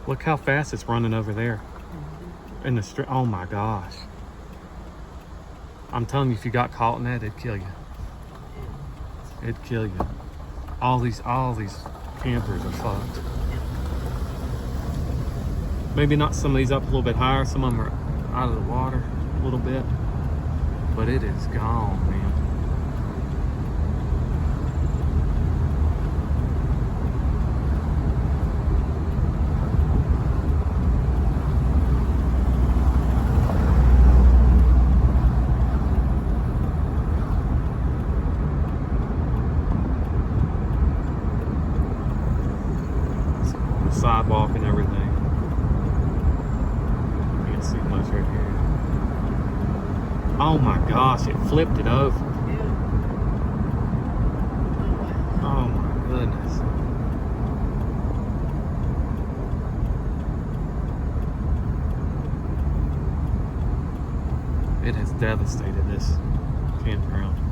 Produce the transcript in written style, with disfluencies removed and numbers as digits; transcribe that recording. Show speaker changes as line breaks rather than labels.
Look how fast it's running over there. In the street. Oh my gosh. I'm telling you, if you got caught in that, it'd kill you. It'd kill you. All these campers are fucked. Maybe not some of these up a little bit higher. Some of them are out of the water a little bit. But it is gone, man. Sidewalk and everything. You can't see much right here. Oh my gosh, it flipped it over. Oh my goodness. It has devastated this campground.